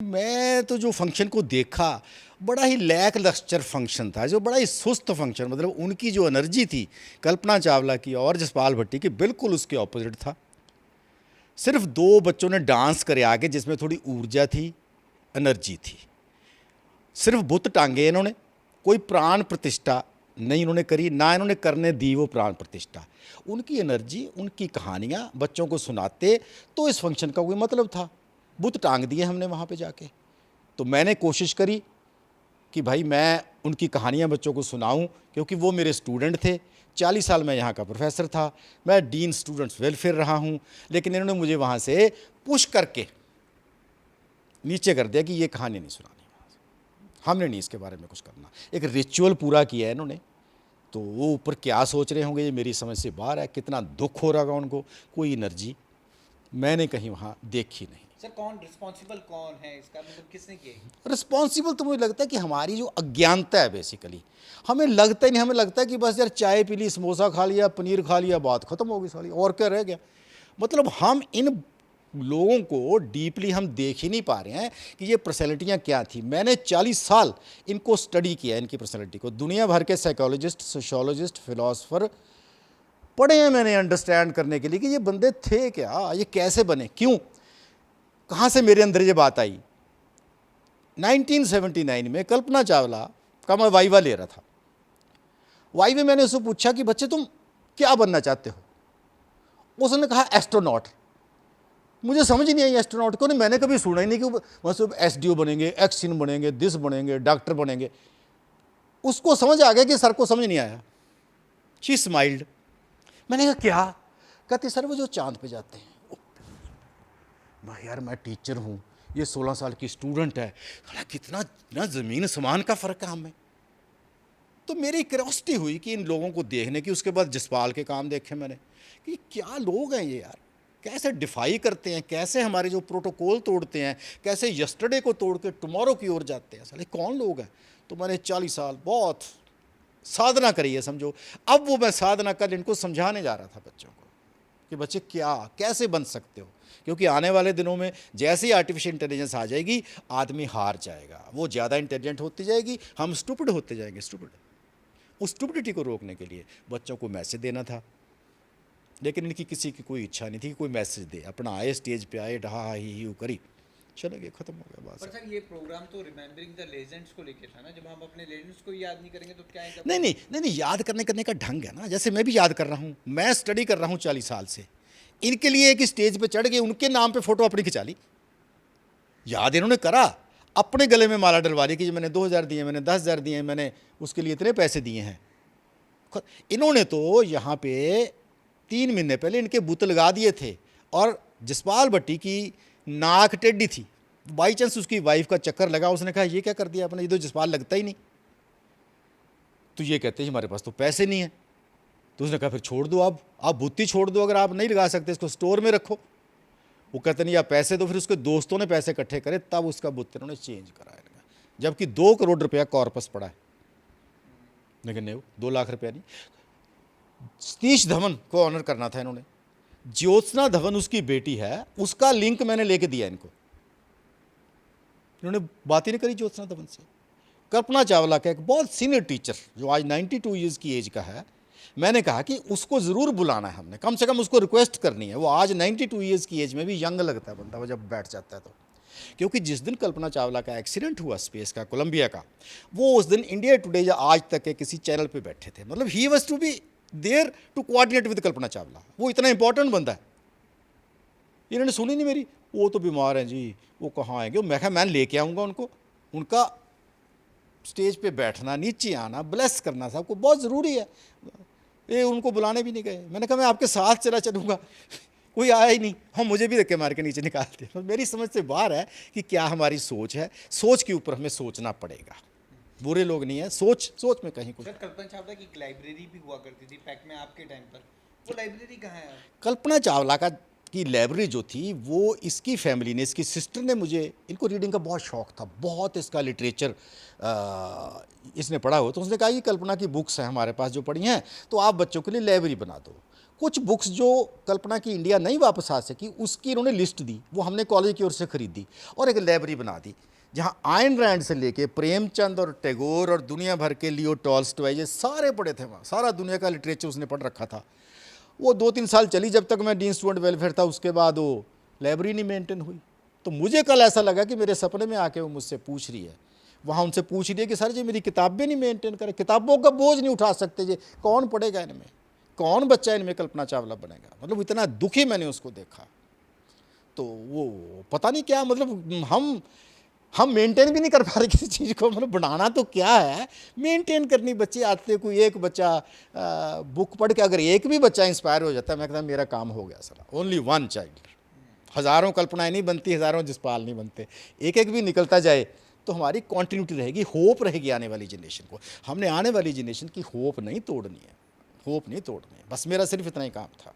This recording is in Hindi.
मैं तो जो फंक्शन को देखा, बड़ा ही लैक लस्टर फंक्शन था, जो बड़ा ही सुस्त फंक्शन, मतलब उनकी जो एनर्जी थी कल्पना चावला की और जसपाल भट्टी की, बिल्कुल उसके ऑपोजिट था। सिर्फ दो बच्चों ने डांस करे आगे, जिसमें थोड़ी ऊर्जा थी, एनर्जी थी। सिर्फ बुत टांगे इन्होंने, कोई प्राण प्रतिष्ठा नहीं इन्होंने करी, ना इन्होंने करने दी वो प्राण प्रतिष्ठा। उनकी एनर्जी, उनकी कहानियाँ बच्चों को सुनाते तो इस फंक्शन का कोई मतलब था। बुत टांग दिए हमने वहाँ पे जाके। तो मैंने कोशिश करी कि भाई मैं उनकी कहानियाँ बच्चों को सुनाऊं, क्योंकि वो मेरे स्टूडेंट थे। 40 साल मैं यहाँ का प्रोफेसर था, मैं डीन स्टूडेंट्स वेलफेयर रहा हूँ, लेकिन इन्होंने मुझे वहाँ से पुश करके नीचे कर दिया कि ये कहानी नहीं सुनानी, हमने नहीं इसके बारे में कुछ करना। एक रिचुअल पूरा किया है इन्होंने, तो वो ऊपर क्या सोच रहे होंगे ये मेरी समझ से बाहर है। कितना दुख हो रहा होगा उनको, कोई एनर्जी मैंने कहीं वहाँ देखी नहीं। सर कौन है इसका, मतलब किसने किया? रिस्पॉन्सिबल तो मुझे लगता है कि हमारी जो अज्ञानता है बेसिकली, हमें लगता ही नहीं, हमें लगता है कि बस यार चाय पी ली, समोसा खा लिया, पनीर खा लिया, बात खत्म हो गई सारी, और क्या रह गया। मतलब हम इन लोगों को डीपली हम देख ही नहीं पा रहे हैं कि ये पर्सनैलिटियाँ क्या थी। मैंने 40 साल इनको स्टडी किया, इनकी पर्सनैलिटी को। दुनिया भर के साइकोलॉजिस्ट, सोशोलॉजिस्ट, फिलोसफर पढ़े हैं मैंने अंडरस्टैंड करने के लिए कि ये बंदे थे क्या, ये कैसे बने, क्यों, कहाँ से मेरे अंदर ये बात आई। 1979 में कल्पना चावला का मैं वाइवा ले रहा था। वाइवे मैंने उससे पूछा कि बच्चे तुम क्या बनना चाहते हो। उसने कहा एस्ट्रोनॉट। मुझे समझ नहीं आई एस्ट्रोनॉट को, नहीं मैंने कभी सुना ही नहीं कि मतलब एसडीओ बनेंगे, एक्सिन बनेंगे, दिस बनेंगे, डॉक्टर बनेंगे। उसको समझ आ गया कि सर को समझ नहीं आया। She smiled. मैंने कहा क्या? कहते सर वो जो चांद पे जाते हैं। मैं यार मैं टीचर हूँ, ये 16 साल की स्टूडेंट है, कितना ना ज़मीन आसमान का फ़र्क है हमें। तो मेरी क्यूरियोसिटी हुई कि इन लोगों को देखने की। उसके बाद जसपाल के काम देखे मैंने कि क्या लोग हैं ये यार, कैसे डिफाई करते हैं, कैसे हमारे जो प्रोटोकॉल तोड़ते हैं, कैसे यस्टरडे को तोड़ के टुमारो की ओर जाते हैं, साले कौन लोग हैं। तो मैंने 40 साल बहुत साधना करी है समझो। अब वो मैं साधना कर इनको समझाने जा रहा था बच्चों को कि बच्चे क्या कैसे बन सकते हो, क्योंकि आने वाले दिनों में जैसे ही आर्टिफिशियल इंटेलिजेंस आ जाएगी, आदमी हार जाएगा, वो ज़्यादा इंटेलिजेंट होती जाएगी, हम स्टूपिड होते जाएंगे। स्टूपिड, उस स्टूपिडिटी को रोकने के लिए बच्चों को मैसेज देना था, लेकिन इनकी किसी की कोई इच्छा नहीं थी कि कोई मैसेज दे। अपना आए, स्टेज पे आए, ढहा ही करी, चले गए, खत्म हो गया बात। पर सर ये प्रोग्राम तो रिमेम्बरिंग द लेजेंड्स को लेके था ना, जब हम अपने लेजेंड्स को याद नहीं करेंगे तो क्या है। नहीं नहीं नहीं नहीं, याद करने का ढंग है ना। जैसे मैं भी याद कर रहा हूँ, मैं स्टडी कर रहा हूँ 40 साल से। इनके लिए एक स्टेज पे चढ़ गए, उनके नाम पे फोटो अपनी खिंचा ली। याद इन्होंने करा, अपने गले में माला डलवा ली कि मैंने 2000 दिए, मैंने 10,000 दिए, मैंने उसके लिए इतने पैसे दिए हैं। इन्होंने तो यहाँ पे 3 महीने पहले इनके बूत लगा दिए थे। और जसपाल भट्टी की नाक टेढ़ी थी, बाई चांस उसकी वाइफ का चक्कर लगा, उसने कहा ये क्या कर दिया आपने, ये तो जसपाल लगता ही नहीं। तो ये कहते हैं हमारे पास तो पैसे नहीं है। तो उसने कहा फिर छोड़ दो, आप बुत्ती छोड़ दो, अगर आप नहीं लगा सकते इसको स्टोर में रखो। वो कहते नहीं आप पैसे दो। फिर उसके दोस्तों ने पैसे इकट्ठे करे, तब उसका बुत्त उन्होंने चेंज कराया, जबकि 2 करोड़ रुपया कॉर्पस पड़ा है, लेकिन नहीं, 2 लाख रुपया नहीं। सतीश धवन को ऑनर करना था इन्होंने, ज्योत्सना धवन उसकी बेटी है, उसका लिंक मैंने लेके दिया इनको। इन्होंने बात ही नहीं करी ज्योत्सना धवन से। कल्पना चावला का एक बहुत सीनियर टीचर जो आज 92 ईयर्स की एज का है, मैंने कहा कि उसको ज़रूर बुलाना है, हमने कम से कम उसको रिक्वेस्ट करनी है। वो आज 92 ईयर्स की एज में भी यंग लगता है बंदा, वो जब बैठ जाता है तो। क्योंकि जिस दिन कल्पना चावला का एक्सीडेंट हुआ स्पेस का, कोलंबिया का, वो उस दिन इंडिया टुडे या आज तक के किसी चैनल पे बैठे थे। मतलब he was to be there to coordinate with Kalpana Chawla, वो इतना इंपॉर्टेंट बंदा है। इन्होंने सुनी नहीं मेरी, वो तो बीमार हैं जी, वो कहाँ आएंगे। मैं कहा मैं लेके आऊँगा उनको, उनका स्टेज पे बैठना, नीचे आना, ब्लेस करना सबको बहुत ज़रूरी है। ये उनको बुलाने भी नहीं गए। मैंने कहा मैं आपके साथ चला चलूँगा, कोई आया ही नहीं, हम मुझे भी धक्के मार के नीचे निकालते। तो मेरी समझ से बाहर है कि क्या हमारी सोच है, सोच के ऊपर हमें सोचना पड़ेगा। बुरे लोग नहीं है, सोच में कहीं कुछ। सर कल्पना चावला की एक लाइब्रेरी भी हुआ करती थी पैक में आपके टाइम पर, वो लाइब्रेरी कहाँ है? कल्पना चावला का की लाइब्रेरी जो थी, वो इसकी फैमिली ने, इसकी सिस्टर ने, मुझे इनको रीडिंग का बहुत शौक़ था, बहुत इसका लिटरेचर इसने पढ़ा हो। तो उसने कहा ये कल्पना की बुक्स हैं हमारे पास जो पढ़ी हैं, तो आप बच्चों के लिए लाइब्रेरी बना दो। कुछ बुक्स जो कल्पना की इंडिया नहीं वापस आ सकी उसकी इन्होंने लिस्ट दी, वो हमने कॉलेज की ओर से खरीदी और एक लाइब्रेरी बना दी जहाँ आयन रैंड से लेके प्रेमचंद और टैगोर और दुनिया भर के लियो टॉल्स्टॉय ये सारे पढ़े थे वहाँ, सारा दुनिया का लिटरेचर उसने पढ़ रखा था। वो 2-3 साल चली जब तक मैं डीन स्टूडेंट वेलफेयर था, उसके बाद वो लाइब्रेरी नहीं मेंटेन हुई। तो मुझे कल ऐसा लगा कि मेरे सपने में आके वो मुझसे पूछ रही है, वहाँ उनसे पूछ रही है कि सर जी मेरी किताबें नहीं मेंटेन करें, किताबों का बोझ नहीं उठा सकते जी, कौन पढ़ेगा इनमें, कौन बच्चा इनमें कल्पना चावला बनेगा। मतलब इतना दुखी मैंने उसको देखा। तो वो पता नहीं क्या, मतलब हम मेंटेन भी नहीं कर पा रहे किसी चीज़ को। मतलब बनाना तो क्या है, मेंटेन करनी। बच्चे आते, कोई एक बच्चा बुक पढ़ के अगर एक भी बच्चा इंस्पायर हो जाता है, मैं कहता मेरा काम हो गया सारा। Only one child. हज़ारों कल्पनाएं नहीं बनती, हज़ारों जसपाल नहीं बनते, एक एक भी निकलता जाए तो हमारी कॉन्टिन्यूटी रहेगी, होप रहेगी आने वाली जनरेशन को। हमने आने वाली जनरेशन की होप नहीं तोड़नी है, होप नहीं तोड़नी है। बस मेरा सिर्फ इतना ही काम था।